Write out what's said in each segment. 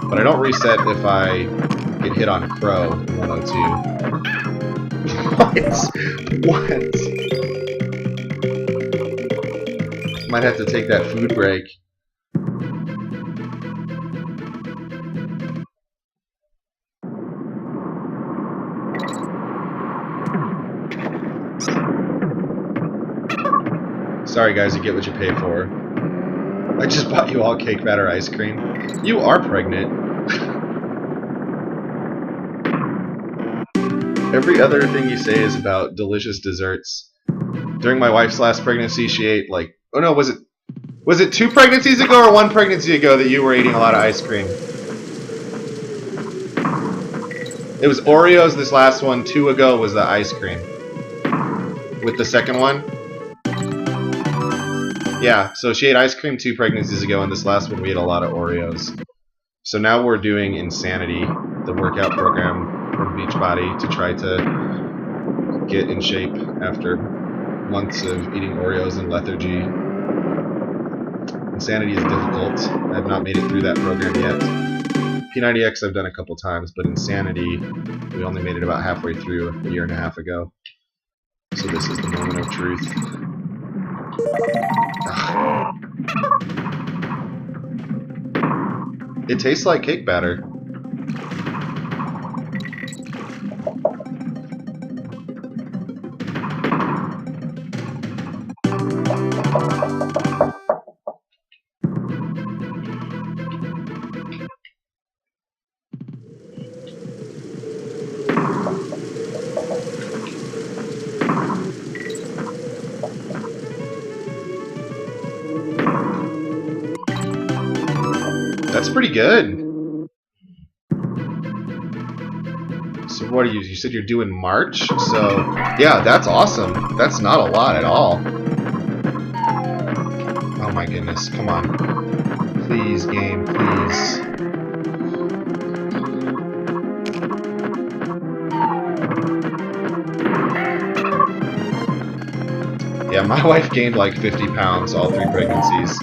But I don't reset if I get hit on Crow in 102. What? Might have to take that food break. Sorry guys, you get what you pay for. I just bought you all cake batter ice cream. You are pregnant. Every other thing you say is about delicious desserts. During my wife's last pregnancy, she ate like... Oh no, was it 2 pregnancies ago or 1 pregnancy ago that you were eating a lot of ice cream? It was Oreos this last one. 2 ago was the ice cream. With the second one? Yeah, so she ate ice cream 2 pregnancies ago, and this last one we ate a lot of Oreos. So now we're doing Insanity, the workout program from Beachbody, to try to get in shape after months of eating Oreos and lethargy. Insanity is difficult. I have not made it through that program yet. P90X I've done a couple times, but Insanity, we only made it about halfway through a year and a half ago. So this is the moment of truth. It tastes like cake batter. That's pretty good. So what are you said you're doing March? So, yeah, that's awesome. That's not a lot at all. Oh my goodness, come on. Please, game, please. Yeah, my wife gained like 50 pounds all 3 pregnancies.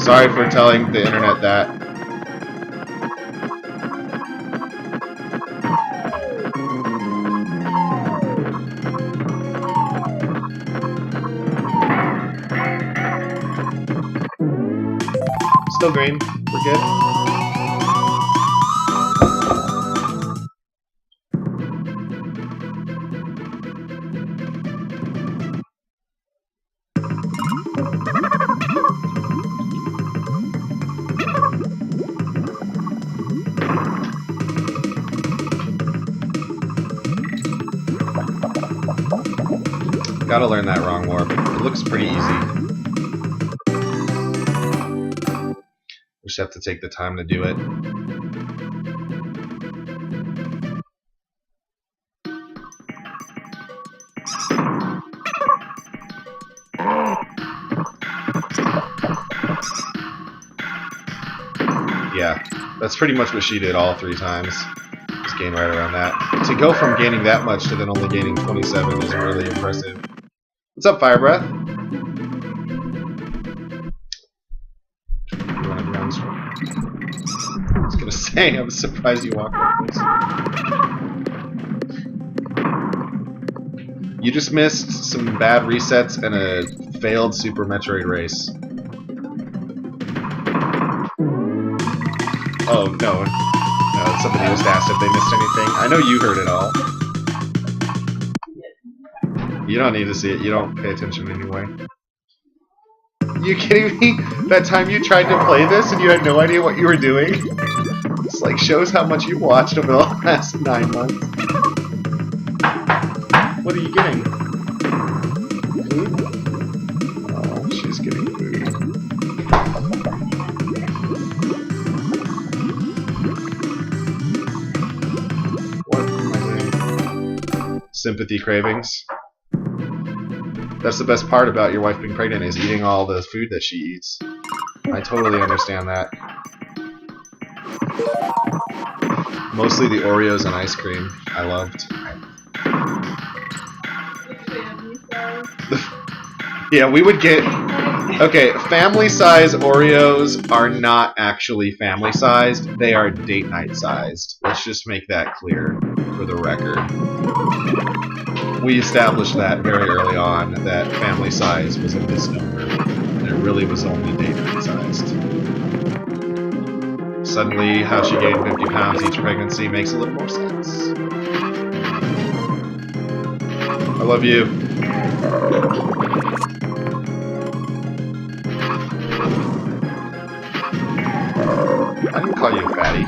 Sorry for telling the internet that. Still green. We're good. Gotta learn that wrong warp. It looks pretty easy. We just have to take the time to do it. Yeah, that's pretty much what she did all 3 times. Just gain right around that. To go from gaining that much to then only gaining 27 is really impressive. What's up, Fire Breath? You wanna be on stream? I was gonna say, I'm surprised you walked like this. You just missed some bad resets and a failed Super Metroid race. Oh, no. No, somebody just asked if they missed anything. I know you heard it all. You don't need to see it. You don't pay attention anyway. You kidding me? That time you tried to play this and you had no idea what you were doing? This like shows how much you watched over the last 9 months. What are you getting? Food? Oh, she's getting food. What am I doing? Sympathy cravings. That's the best part about your wife being pregnant, is eating all the food that she eats. I totally understand that. Mostly the Oreos and ice cream I loved. Yeah, we would get Okay, family size Oreos are not actually family sized, they are date night sized. Let's just make that clear for the record. We established that very early on, that family size was a misnomer, and it really was only date night sized. Suddenly, how she gained 50 pounds each pregnancy makes a little more sense. I love you. I didn't call you a fatty.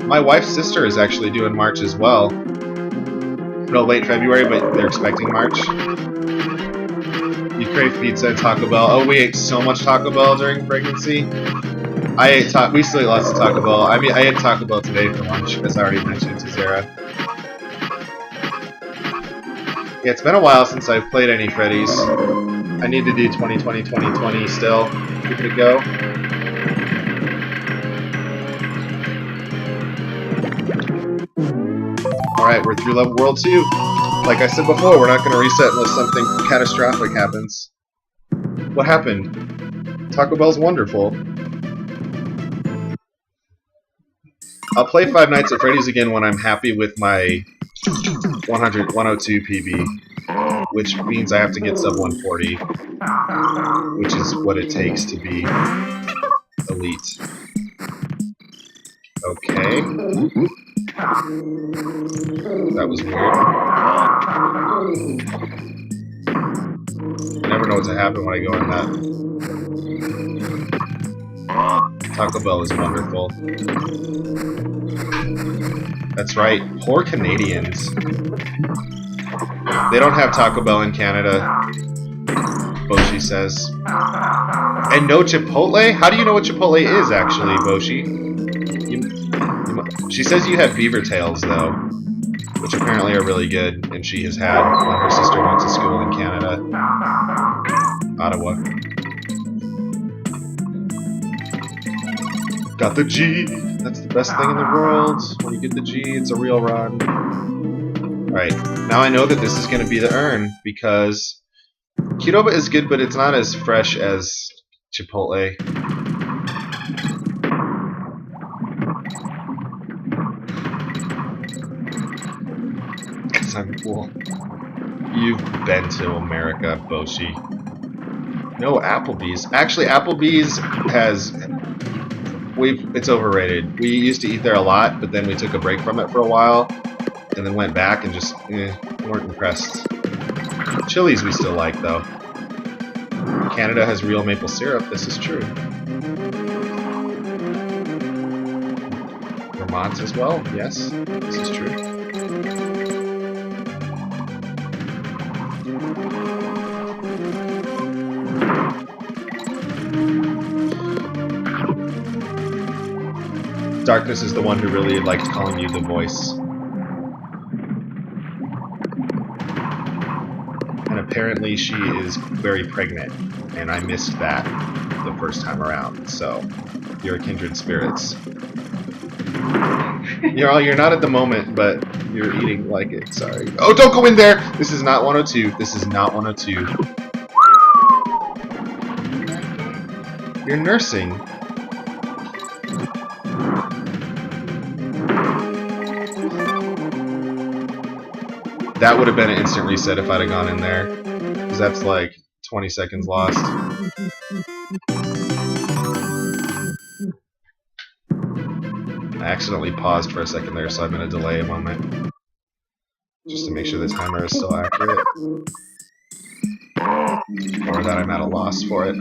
My wife's sister is actually due in March as well. No, late February, but they're expecting March. You crave pizza and Taco Bell. Oh, we ate so much Taco Bell during pregnancy. We still eat lots of Taco Bell. I mean, I ate Taco Bell today for lunch, as I already mentioned to Zara. Yeah, it's been a while since I've played any Freddy's. I need to do 2020, 2020 still. Give it a go. Alright, we're through level world 2. Like I said before, we're not going to reset unless something catastrophic happens. What happened? Taco Bell's wonderful. I'll play Five Nights at Freddy's again when I'm happy with my 102 PB, which means I have to get sub 140, which is what it takes to be elite. Okay. That was weird. I never know what to happen when I go in that. Taco Bell is wonderful. That's right, poor Canadians. They don't have Taco Bell in Canada, Boshi says. And no Chipotle? How do you know what Chipotle is, actually, Boshi? She says you have beaver tails, though, which apparently are really good, and she has had when her sister went to school in Canada. Ottawa. Got the G! That's the best thing in the world. When you get the G, it's a real run. Alright, now I know that this is going to be the urn, because Qdoba is good, but it's not as fresh as Chipotle. Because I'm cool. You've been to America, Boshi. No, Applebee's. Actually, Applebee's has... It's overrated. We used to eat there a lot, but then we took a break from it for a while, and then went back and just weren't impressed. Chili's we still like, though. Canada has real maple syrup, this is true. Vermont as well, yes, this is true. Darkness is the one who really liked calling you the voice. And apparently she is very pregnant, and I missed that the first time around, so you're a kindred spirits. You're not at the moment, but you're eating like it, sorry. Oh, don't go in there! This is not 102. This is not 102. You're nursing. That would have been an instant reset if I'd have gone in there. Because that's like 20 seconds lost. I accidentally paused for a second there, so I'm going to delay a moment. Just to make sure the timer is still accurate. Or that I'm at a loss for it.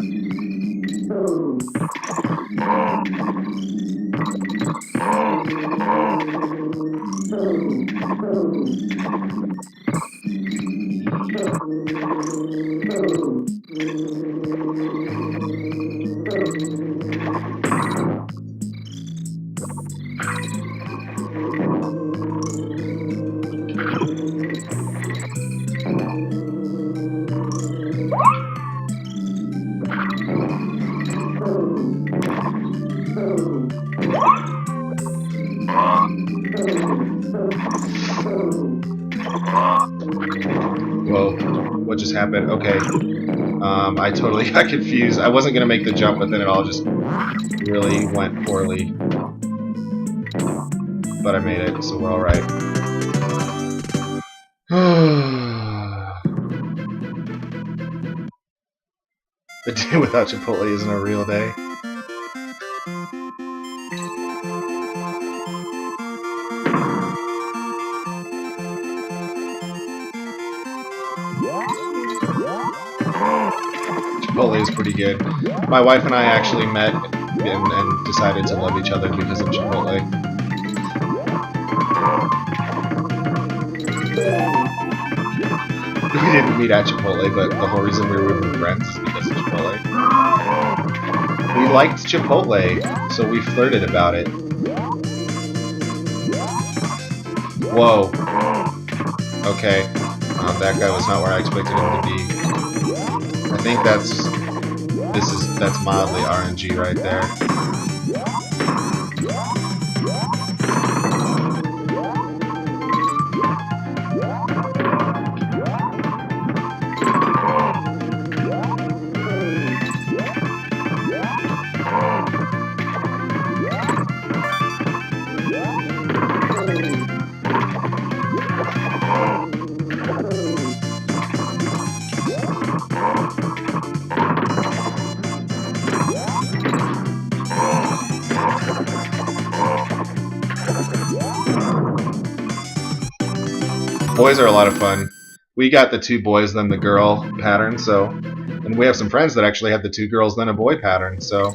What just happened? Okay. I totally got confused. I wasn't gonna make the jump, but then it all just really went poorly. But I made it, so we're alright. A day without Chipotle isn't a real day. Chipotle is pretty good. My wife and I actually met and decided to love each other because of Chipotle. We didn't meet at Chipotle, but the whole reason we were even friends is because of Chipotle. We liked Chipotle, so we flirted about it. Whoa. Okay. That guy was not where I expected him to be. I think that's mildly RNG right there. Boys are a lot of fun. We got the 2 boys then the girl pattern, so, and we have some friends that actually have the 2 girls then a boy pattern, so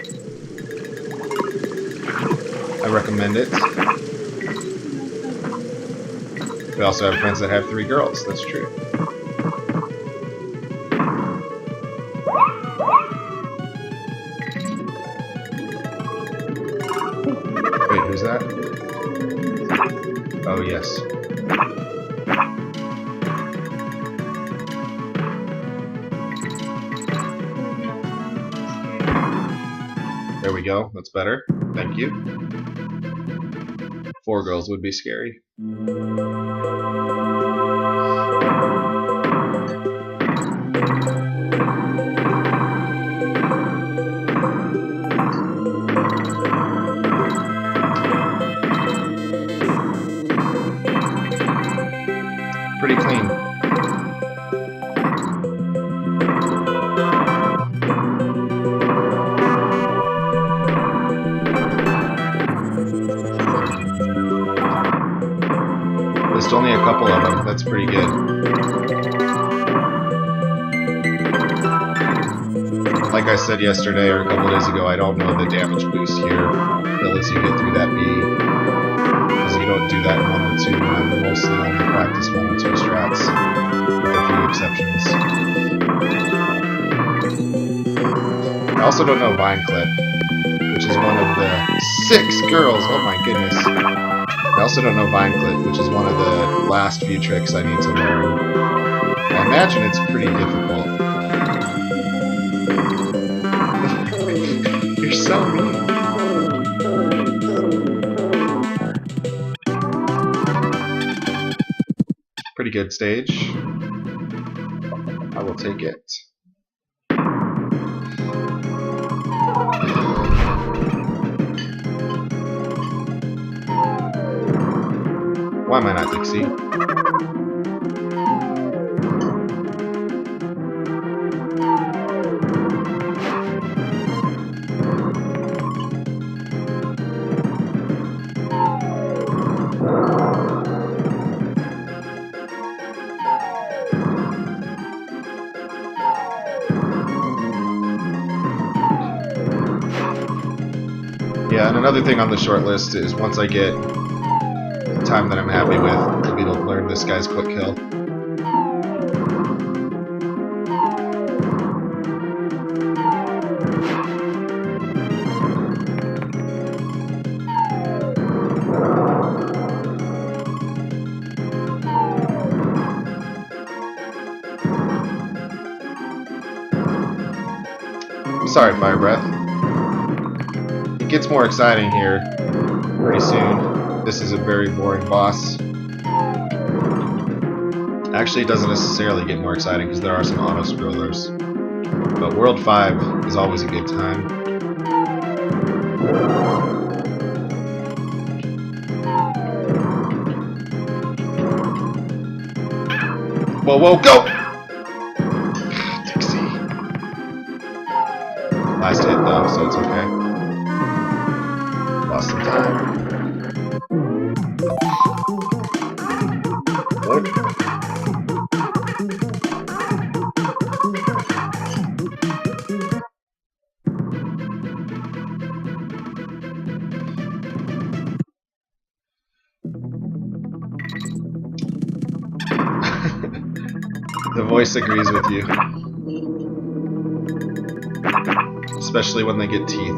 I recommend it. We also have friends that have 3 girls. That's true. Wait, who's that? Oh yes. There we go. That's better. Thank you. 4 girls would be scary. Pretty clean. There's only a couple of them. That's pretty good. Like I said yesterday or a couple days ago, I don't know the damage boost here that lets you get through that B. Because you don't do that in 102. I mostly only practice 102 strats, with a few exceptions. I also don't know Vine Clip, which is one of the 6 girls. Oh my goodness. I also don't know Vine Clip, which is one of the last few tricks I need to learn. I imagine it's pretty difficult. You're so mean. Pretty good stage. I will take it. Why am I not Dixie? Yeah, and another thing on the short list is once I get a time that I'm happy with, I'll be able to learn this guy's quick kill. I'm sorry, Fire Breath. It gets more exciting here pretty soon. This is a very boring boss. Actually, it doesn't necessarily get more exciting because there are some auto-scrollers. But World 5 is always a good time. Whoa, whoa, go! Dixie. Last hit though, so it's okay. Lost some time. What? The voice agrees with you. Especially when they get teeth.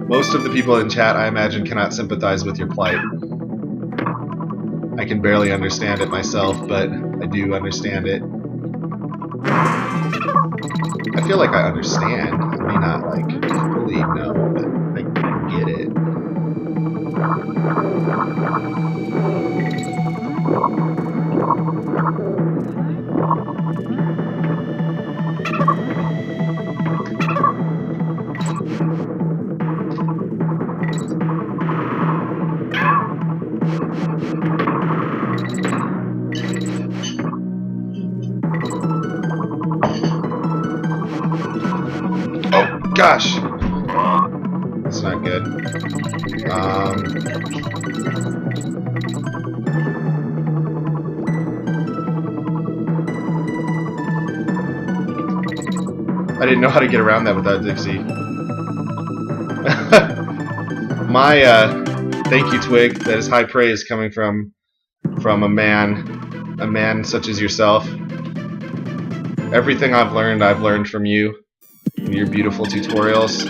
Most of the people in chat, I imagine, cannot sympathize with your plight. I can barely understand it myself, but I do understand it. I feel like I understand. I may not, like, fully know, but I get it. Gosh! That's not good. I didn't know how to get around that without Dixie. Thank you, Twig. That is high praise coming from a man such as yourself. Everything I've learned from you. Your beautiful tutorials,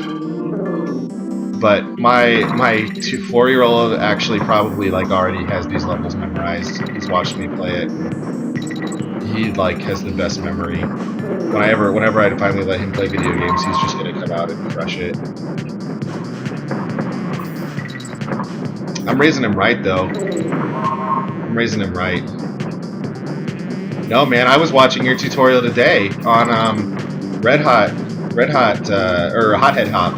but my 4-year-old actually probably like already has these levels memorized. He's watched me play it. He like has the best memory. Whenever I finally let him play video games, he's just gonna come out and crush it. I'm raising him right though. I'm raising him right. No man, I was watching your tutorial today on Hothead Hop.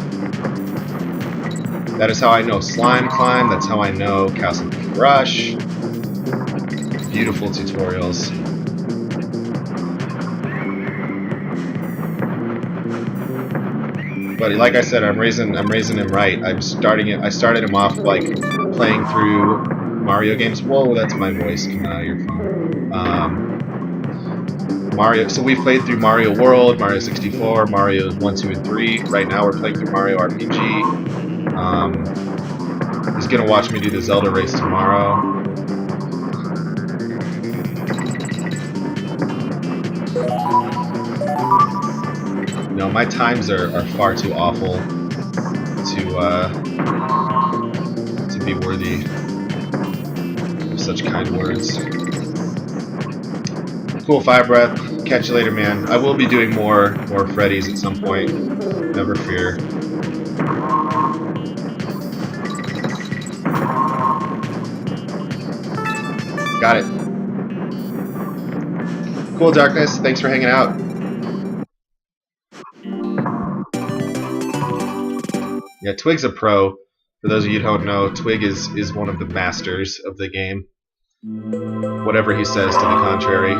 That is how I know Slime Climb, that's how I know Castle Rush. Beautiful tutorials. But like I said, I'm raising him right. I started him off like playing through Mario games. Whoa, that's my voice coming out of your phone. Mario. So we've played through Mario World, Mario 64, Mario 1, 2, and 3. Right now we're playing through Mario RPG. He's gonna watch me do the Zelda race tomorrow. No, my times are far too awful to be worthy of such kind words. Cool, Fire Breath. Catch you later, man. I will be doing more Freddy's at some point. Never fear. Got it. Cool, Darkness. Thanks for hanging out. Yeah, Twig's a pro. For those of you who don't know, Twig is one of the masters of the game. Whatever he says to the contrary.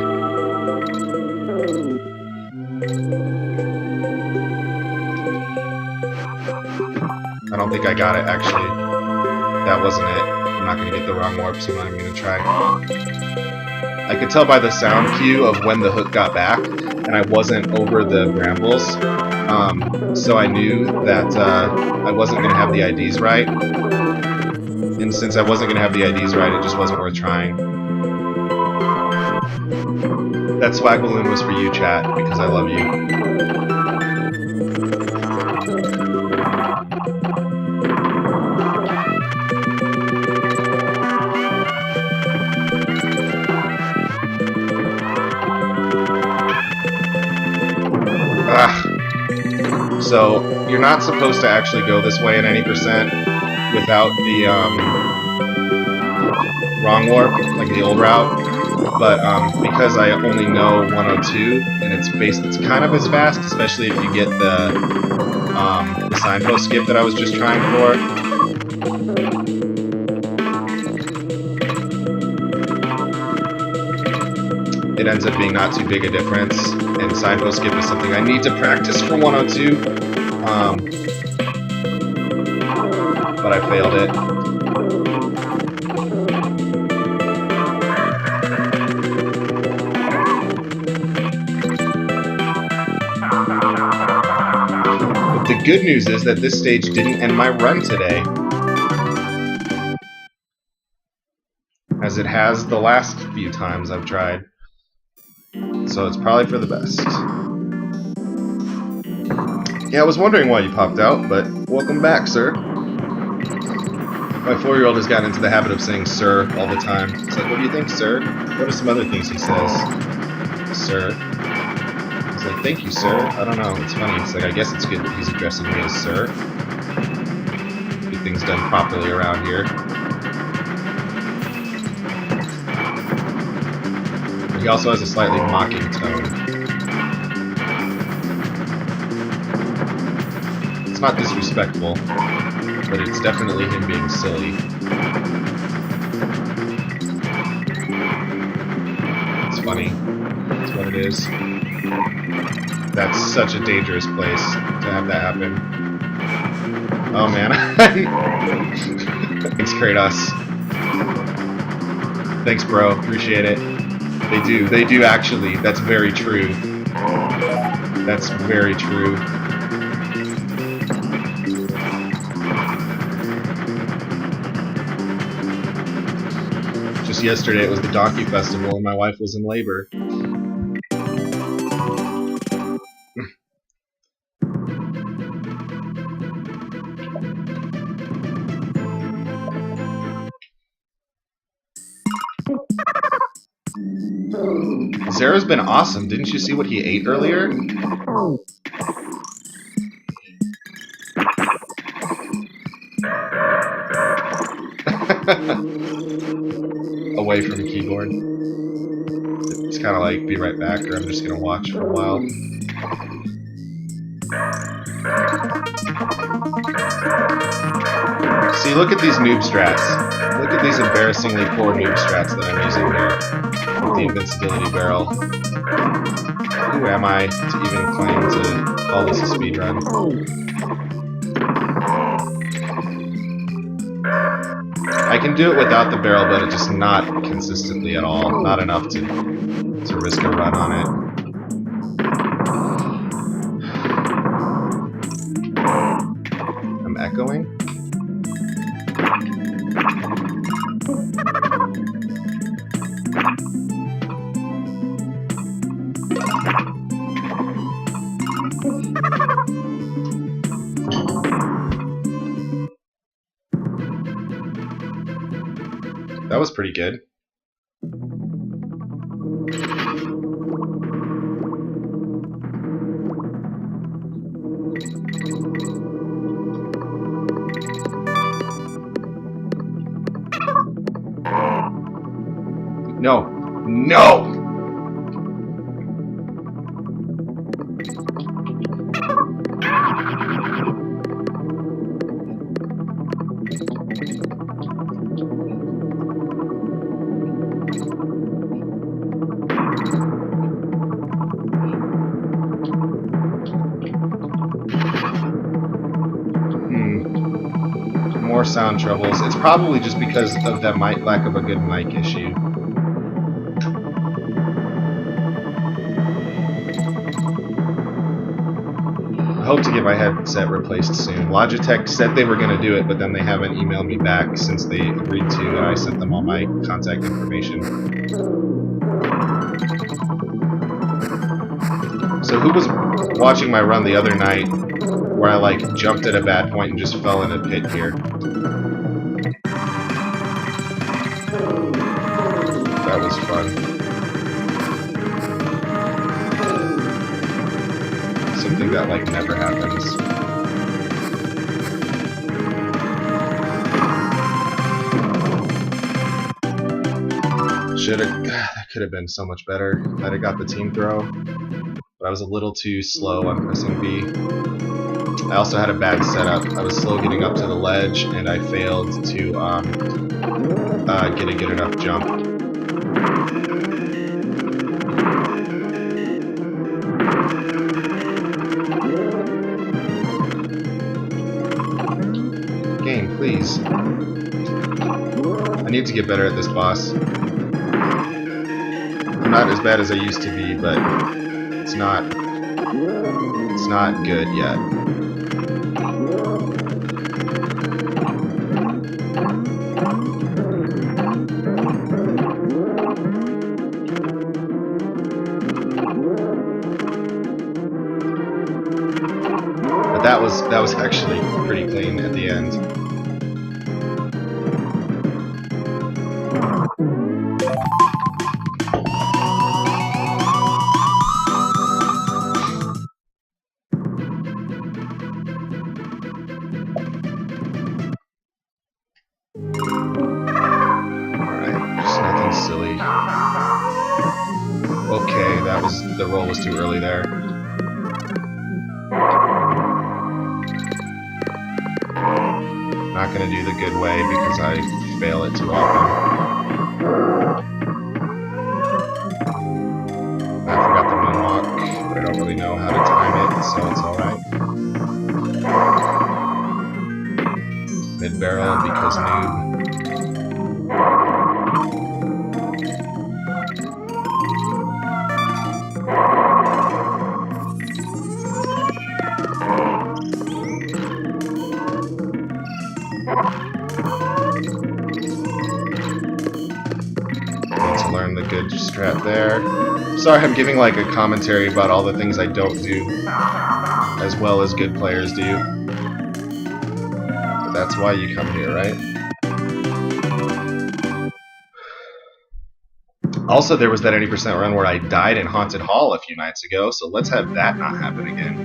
I don't think I got it, actually. That wasn't it. I'm not going to get the wrong warp, so I'm not even going to try. I could tell by the sound cue of when the hook got back, and I wasn't over the brambles. So I knew that I wasn't going to have the IDs right. And since I wasn't going to have the IDs right, it just wasn't worth trying. That swag balloon was for you, chat, because I love you. So you're not supposed to actually go this way at any percent without the wrong warp, like the old route. But because I only know 102 and it's kind of as fast, especially if you get the signpost skip that I was just trying for. It ends up being not too big a difference, and signpost skip is something I need to practice for 102. But I failed it. But the good news is that this stage didn't end my run today, as it has the last few times I've tried. So it's probably for the best. Yeah, I was wondering why you popped out, but welcome back, sir. My 4-year-old has gotten into the habit of saying sir all the time. It's like, what do you think, sir? What are some other things he says? Sir. He's like, thank you, sir. I don't know. It's funny. It's like, I guess it's good that he's addressing me as sir. Get things done properly around here. He also has a slightly mocking tone. It's not disrespectful, but it's definitely him being silly. It's funny. That's what it is. That's such a dangerous place to have that happen. Oh man. Thanks, Kratos. Thanks, bro. Appreciate it. They do actually. That's very true. That's very true. Just yesterday it was the Donkey Festival and my wife was in labor. Zera's been awesome. Didn't you see what he ate earlier? Away from the keyboard. It's kind of like, be right back, or I'm just going to watch for a while. See, look at these noob strats. Look at these embarrassingly poor noob strats that I'm using here with the invincibility barrel. Who am I to even claim to call this a speedrun? I can do it without the barrel, but it's just not consistently at all. Not enough to risk a run on it. I'm echoing. That was pretty good. No. No! More sound troubles. It's probably just because of that lack of a good mic issue. I hope to get my headset replaced soon. Logitech said they were going to do it, but then they haven't emailed me back since they agreed to, and I sent them all my contact information. So who was watching my run the other night where I like jumped at a bad point and just fell in a pit here? That was fun. So something that like never happens. That could have been so much better. I'd have got the team throw, but I was a little too slow on pressing B. I also had a bad setup. I was slow getting up to the ledge, and I failed to get a good enough jump. Game, please. I need to get better at this boss. I'm not as bad as I used to be, but it's not good yet. But that was actually pretty clean at the end. Silly. Okay, the roll was too early there. Not gonna do the good way because I fail it too often. I forgot the moonwalk, but I don't really know how to time it, so it's alright. Mid-barrel because noob. Learn the good strat there. Sorry, I'm giving like a commentary about all the things I don't do as well as good players do. But that's why you come here, right? Also, there was that 80% run where I died in Haunted Hall a few nights ago, so let's have that not happen again.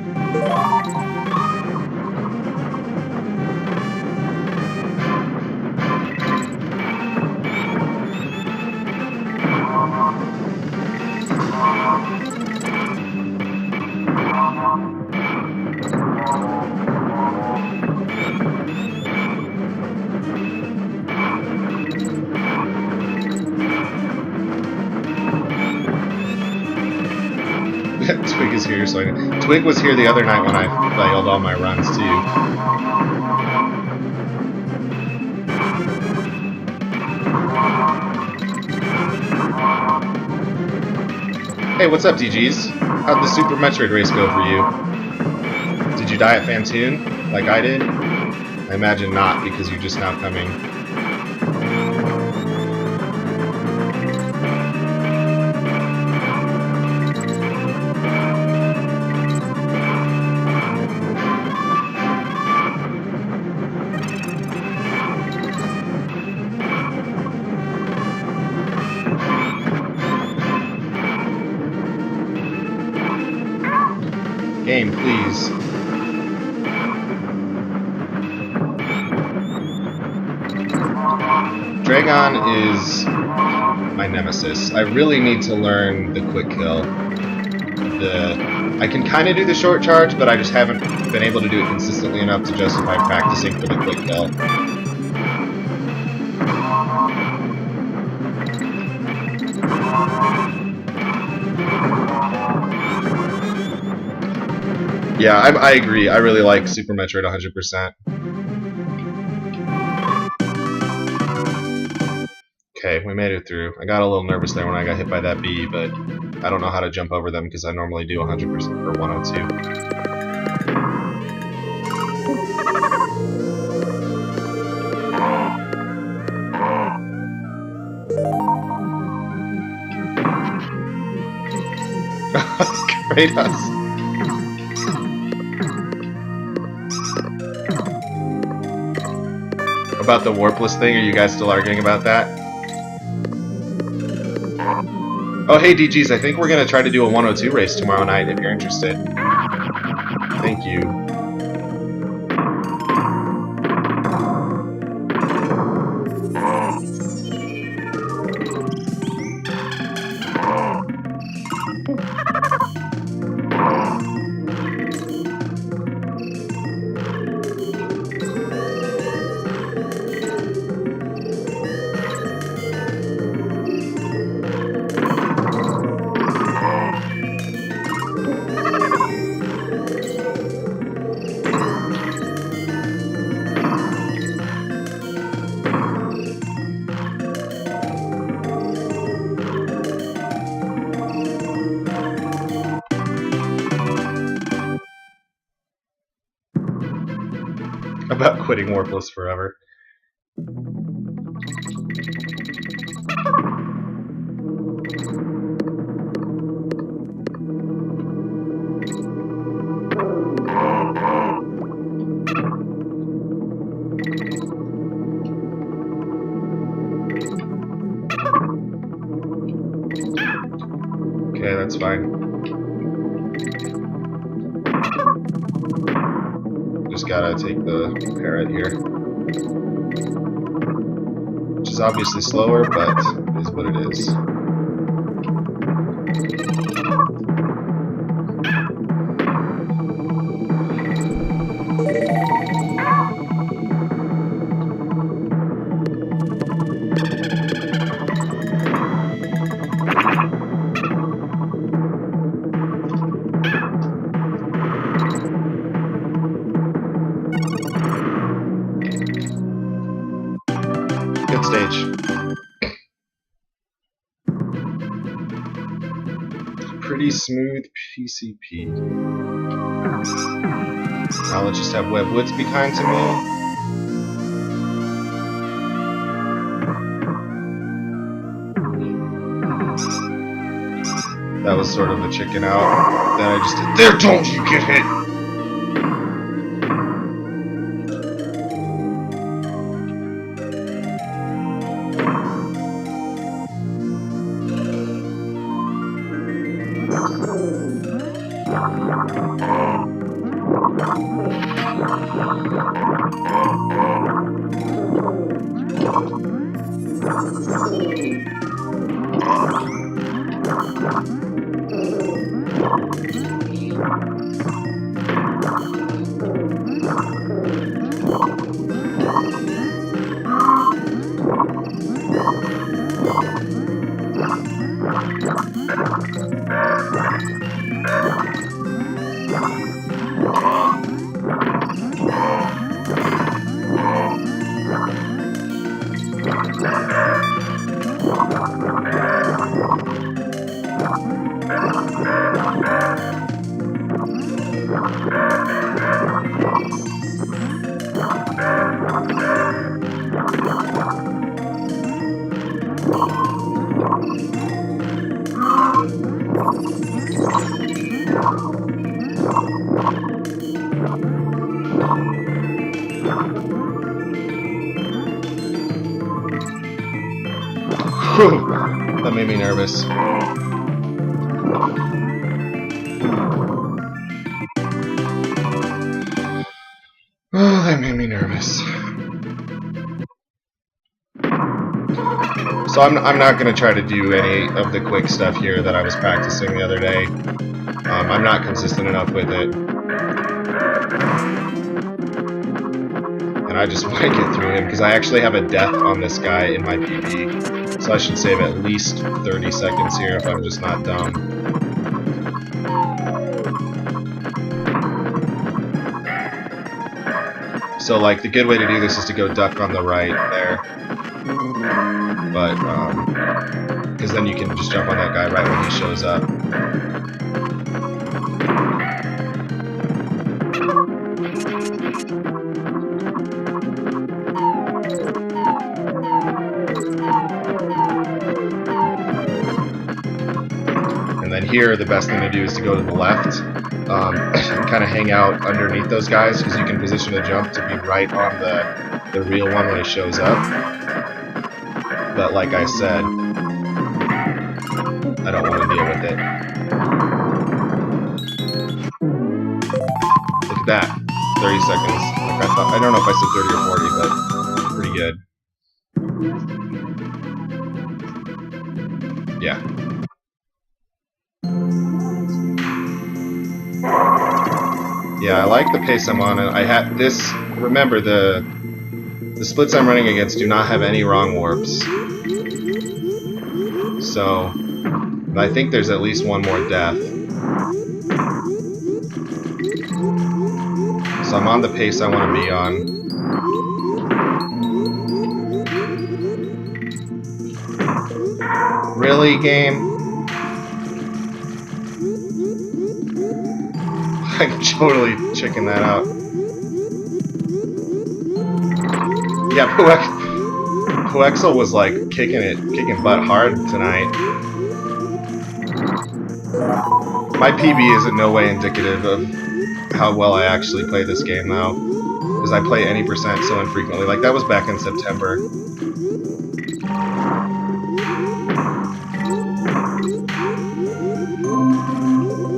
Twig is here, so Twig was here the other night when I failed all my runs too. Hey, what's up, DGs? How'd the Super Metroid race go for you? Did you die at Fantoon, like I did? I imagine not, because you're just now coming. Game, please. Dragon is my nemesis. I really need to learn the quick kill. I can kind of do the short charge, but I just haven't been able to do it consistently enough to justify practicing for the quick kill. Yeah, I agree. I really like Super Metroid 100%. Okay, we made it through. I got a little nervous there when I got hit by that bee, but I don't know how to jump over them because I normally do 100% or 102. Kratos. About the warpless thing, are you guys still arguing about that? Oh, hey DGs, I think we're gonna try to do a 102 race tomorrow night if you're interested. Thank you. About quitting Warpless forever. Okay, that's fine. Just gotta take the parrot here. Which is obviously slower, but is what it is. Good stage. Pretty smooth PCP. Now let's just have Webwoods be kind to me. That was sort of a chicken out. Then I just did. There, don't you get hit! Whew, that made me nervous. Oh, that made me nervous. So I'm not going to try to do any of the quick stuff here that I was practicing the other day. I'm not consistent enough with it. And I just want to get through him, because I actually have a death on this guy in my PB. So I should save at least 30 seconds here if I'm just not dumb. So, like, the good way to do this is to go duck on the right there. But, because then you can just jump on that guy right when he shows up. And then here, the best thing to do is to go to the left. And kind of hang out underneath those guys, because you can position a jump to be right on the real one when he shows up. But like I said, I don't want to deal with it. that. 30 seconds. Like I thought. I don't know if I said 30 or 40, but pretty good. Yeah. Yeah, I like the pace I'm on. I had this. Remember, the splits I'm running against do not have any wrong warps. So I think there's at least one more death. So I'm on the pace I want to be on. Really, game? I can totally chicken that out. Yeah, Puexel was like kicking butt hard tonight. My PB is in no way indicative of how well I actually play this game, though, because I play any percent so infrequently. Like, that was back in September.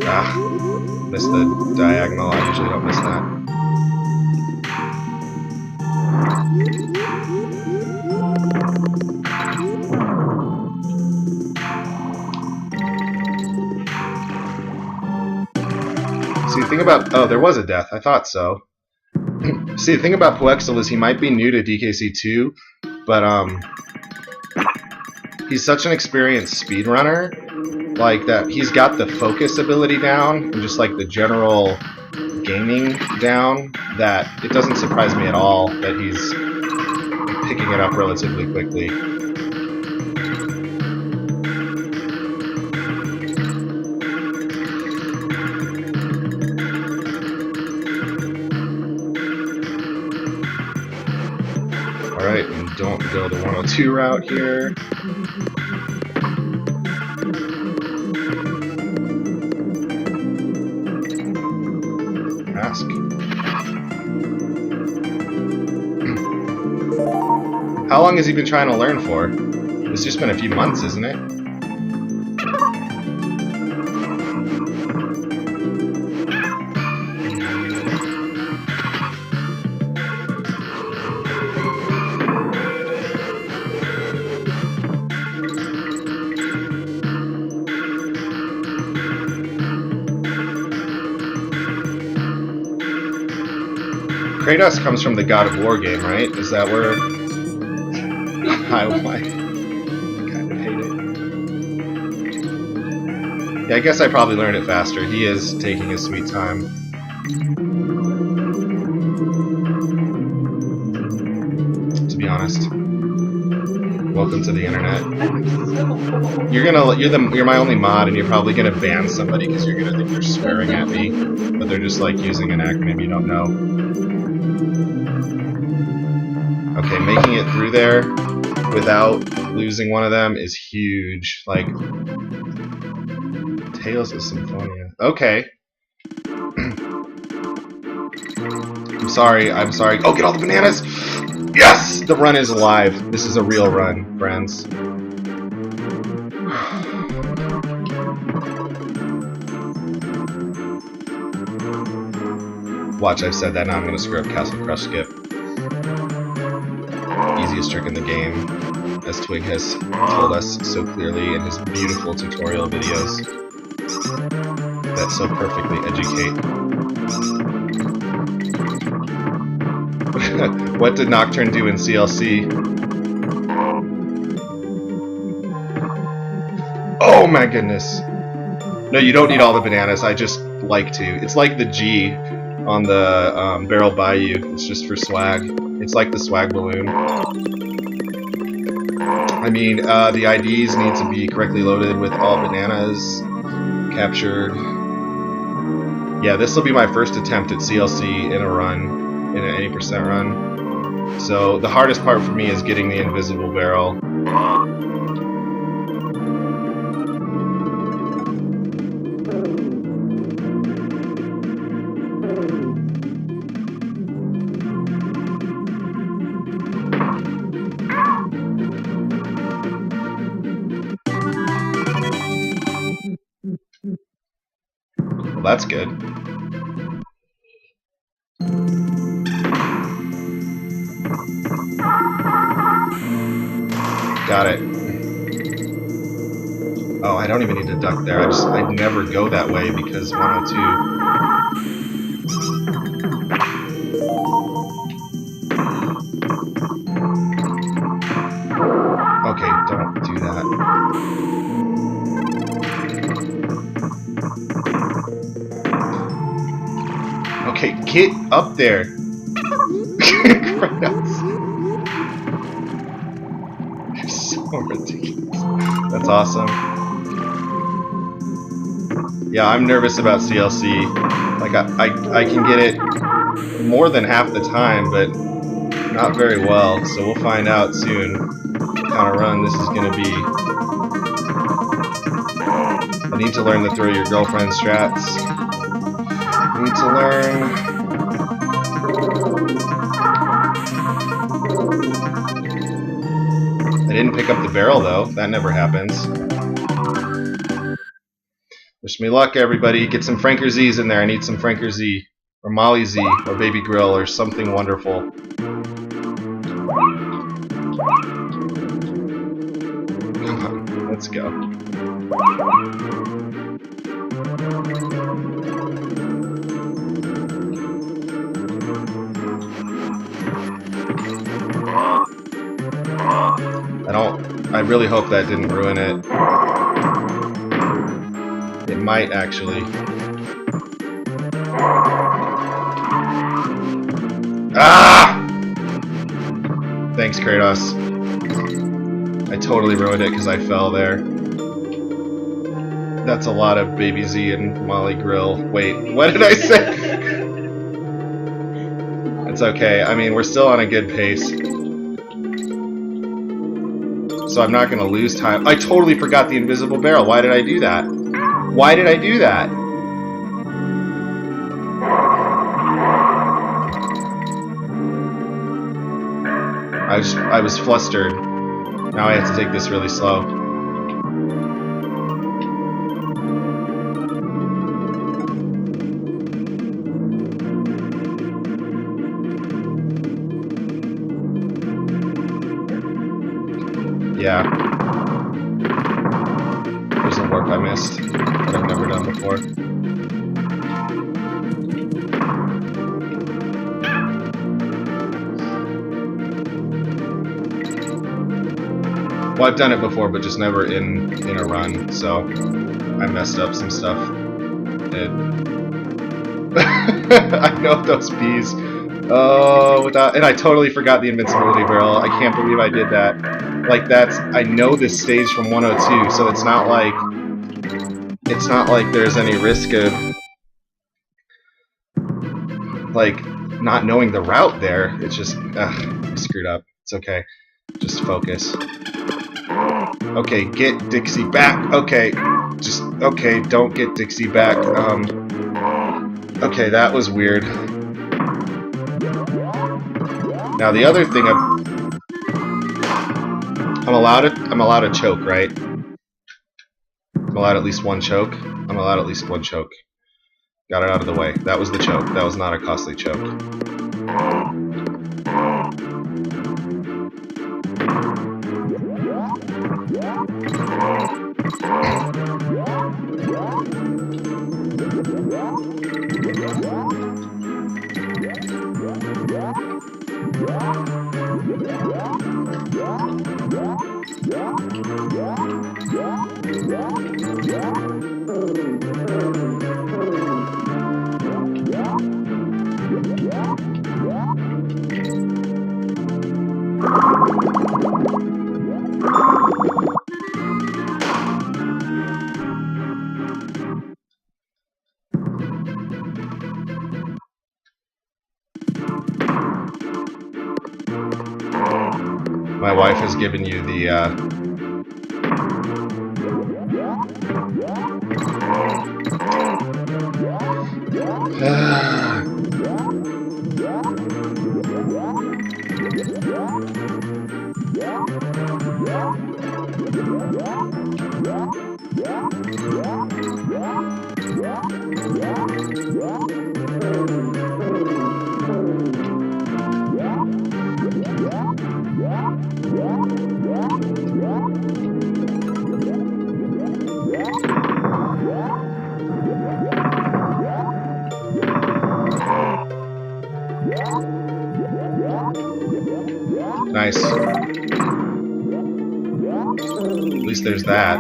Ah, missed the diagonal. I usually don't miss that. See, the thing about... Oh, there was a death. I thought so. See, the thing about Puexel is he might be new to DKC2, but he's such an experienced speedrunner, like that he's got the focus ability down and just like the general gaming down, that it doesn't surprise me at all that he's picking it up relatively quickly. Alright, and don't go the 102 route here. Ask. How long has he been trying to learn for? It's just been a few months, isn't it? Kratos comes from the God of War game, right? Is that where... I kind of hate it. Yeah, I guess I probably learned it faster. He is taking his sweet time. To be honest. Welcome to the internet. You're my only mod, and you're probably gonna ban somebody because you're gonna think they're swearing at me, but they're just like using an acronym you don't know. Okay, making it through there without losing one of them is huge. Like, Tales of Symphonia. Okay. I'm sorry. Oh, get all the bananas! Yes! The run is alive. This is a real run, friends. Watch, I've said that, now I'm gonna screw up Castle Crush Skip. Easiest trick in the game, as Twig has told us so clearly in his beautiful tutorial videos that so perfectly educate. What did Nocturne do in CLC? Oh my goodness! No, you don't need all the bananas, I just like to. It's like the G on the Barrel Bayou. It's just for swag. It's like the swag balloon. I mean, the IDs need to be correctly loaded with all bananas captured. Yeah, this will be my first attempt at CLC in a run, in an 80% run. So the hardest part for me is getting the invisible barrel. Well, that's good. got it. Oh, I don't even need to duck there. I'd never go that way because 102. Okay, don't do that. Okay, get up there. You're so ridiculous. That's awesome. Yeah, I'm nervous about CLC. Like, I can get it more than half the time, but not very well. So we'll find out soon what kind of run this is going to be. I need to learn the throw your girlfriend strats. I need to learn... I didn't pick up the barrel, though. That never happens. Wish me luck, everybody. Get some Franker Z's in there. I need some Franker Z. Or Molly Z. Or Baby Grill. Or something wonderful. Come on. Let's go. I really hope that didn't ruin it. It might actually. Ah! Thanks, Kratos. I totally ruined it because I fell there. That's a lot of Baby Z and Molly Grill. Wait, what did I say? It's okay. I mean, we're still on a good pace. So I'm not going to lose time. I totally forgot the invisible barrel. Why did I do that? Why did I do that? I was flustered. Now I have to take this really slow. Yeah. There's a warp I missed that I've never done before. Well, I've done it before, but just never in a run, so I messed up some stuff. I know those bees. Oh, and I totally forgot the invincibility barrel. I can't believe I did that. Like I know this stage from 102, so it's not like there's any risk of like not knowing the route there. It's just I screwed up. It's okay. Just focus. Okay, get Dixie back. Okay, don't get Dixie back. Okay, that was weird. Now the other thing I'm allowed to choke, right? I'm allowed at least one choke. I'm allowed at least one choke. Got it out of the way. That was the choke. That was not a costly choke. My wife has given you the nice. At least there's that.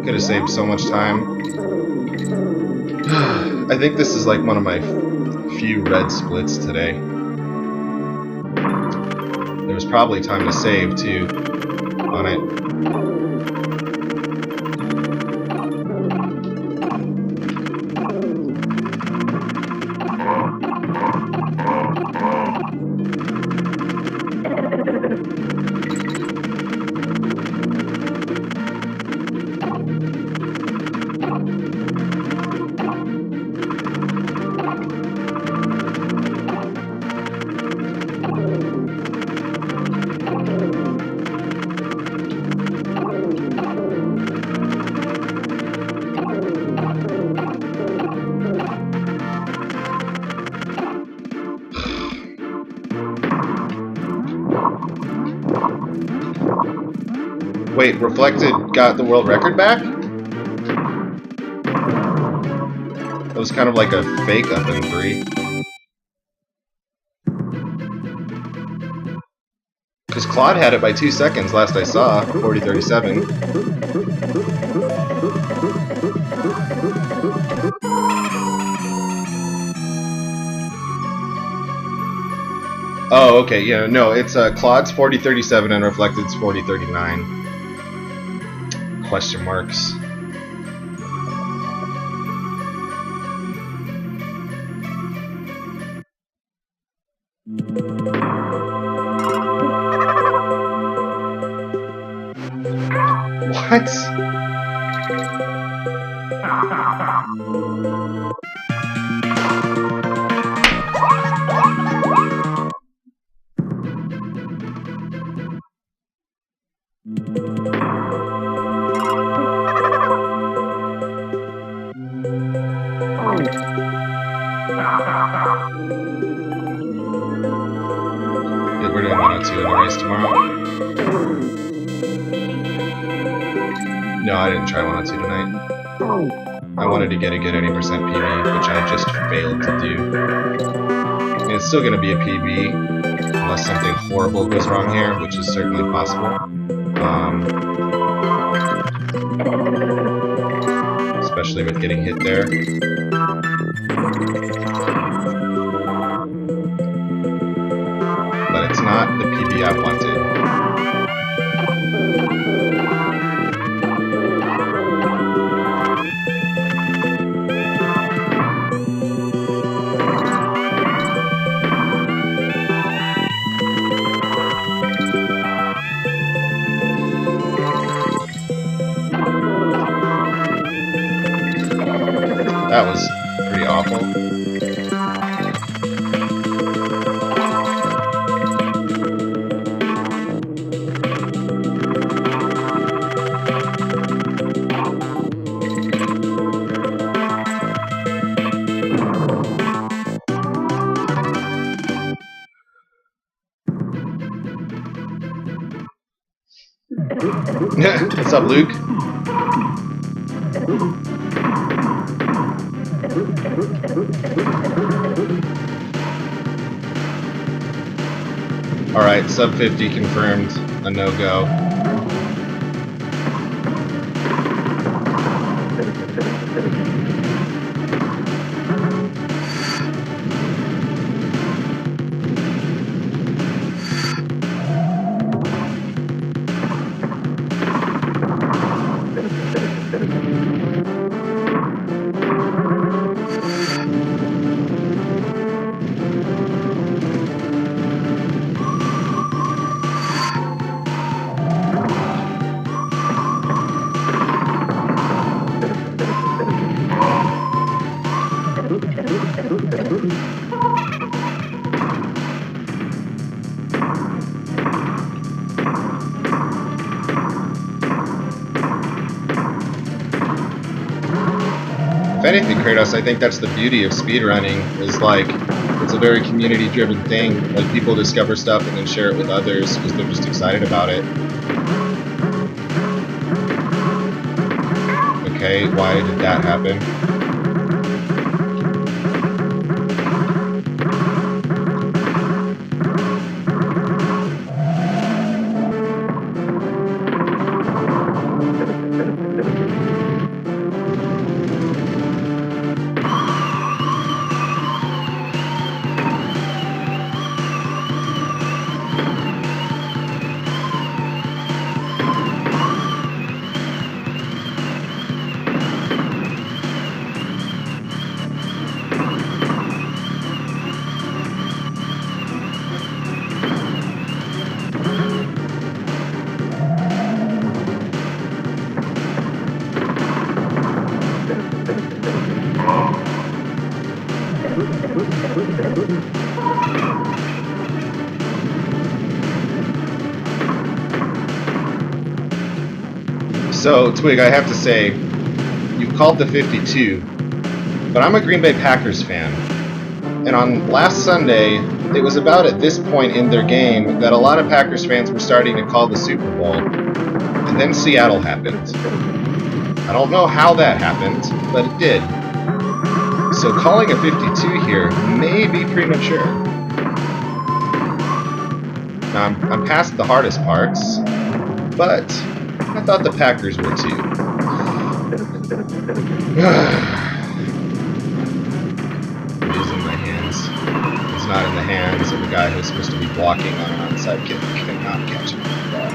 Could have saved so much time. I think this is like one of my few red splits today. There was probably time to save too on it. Wait, Reflected got the world record back? That was kind of like a fake up in 3. Because Claude had it by 2 seconds last I saw, 40:37. Oh, okay, yeah, no, it's Claude's 40:37 and Reflected's 40:39. Question marks. What? Yeah, we're doing 102 in the race tomorrow. No, I didn't try 102 tonight. I wanted to get a good 80% PB, which I just failed to do. I mean, it's still going to be a PB, unless something horrible goes wrong here, which is certainly possible. Especially with getting hit there. But it's not the PB I wanted. That was pretty awful. What's up, Luke? Alright, sub 50 confirmed, a no-go. If anything, Kratos, I think that's the beauty of speedrunning, is like, it's a very community-driven thing. Like, people discover stuff and then share it with others because they're just excited about it. Okay, why did that happen? So, Twig, I have to say, you've called the 52, but I'm a Green Bay Packers fan. And on last Sunday, it was about at this point in their game that a lot of Packers fans were starting to call the Super Bowl. And then Seattle happened. I don't know how that happened, but it did. So calling a 52 here may be premature. Now, I'm past the hardest parts, but I thought the Packers were too. It is in my hands. It's not in the hands of the guy who's supposed to be blocking on an onside kick and not catching the ball.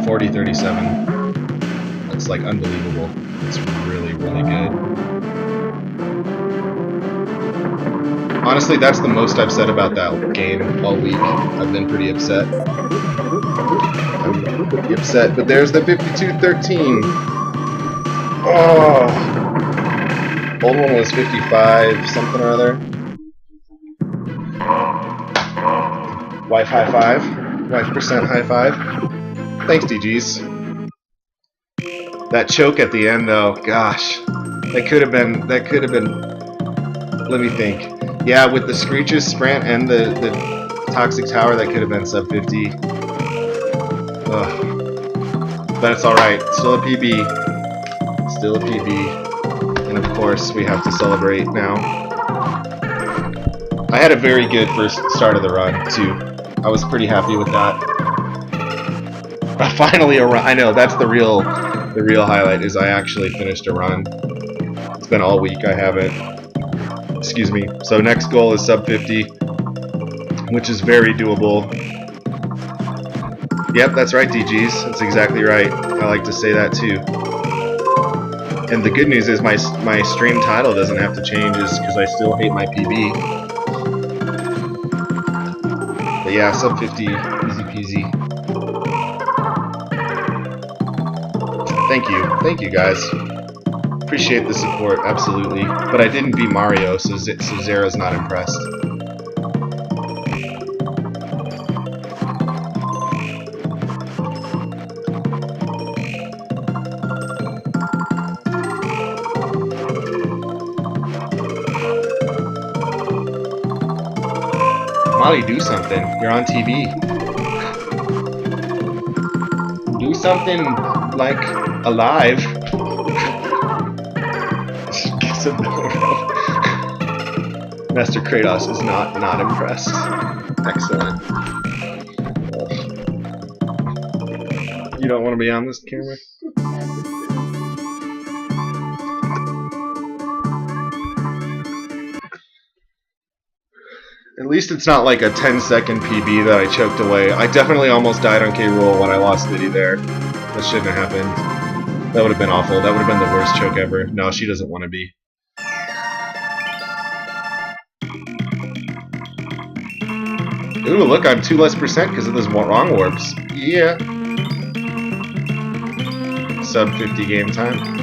40-37. That's like unbelievable. It's really, really good. Honestly, that's the most I've said about that game all week. I've been pretty upset. I'm pretty upset, but there's the 52-13. Oh. Old one was 55 something or other. Wife high five. Wife percent high five. Thanks, DGs. That choke at the end, though, gosh, that could have been. Let me think. Yeah, with the Screeches Sprint and the Toxic Tower, that could have been sub 50. Ugh. But it's all right. Still a PB. Still a PB. And of course, we have to celebrate now. I had a very good first start of the run too. I was pretty happy with that. Finally a run. I know, that's the real highlight, is I actually finished a run. It's been all week I haven't. Excuse me. So next goal is sub 50, which is very doable. Yep, that's right, DGs. That's exactly right. I like to say that too. And the good news is my stream title doesn't have to change, because I still hate my PB. But yeah, sub 50, easy peasy. Thank you guys. Appreciate the support, absolutely. But I didn't beat Mario, so Zera's not impressed. Molly, do something. You're on TV. Do something like alive. Master Kratos is not impressed. Excellent. You don't want to be on this camera? At least it's not like a 10-second PB that I choked away. I definitely almost died on K-Rool when I lost Liddy there. That shouldn't have happened. That would have been awful. That would have been the worst choke ever. No, she doesn't want to be. Ooh, look, I'm 2% less because of those wrong warps. Yeah. Sub 50 game time.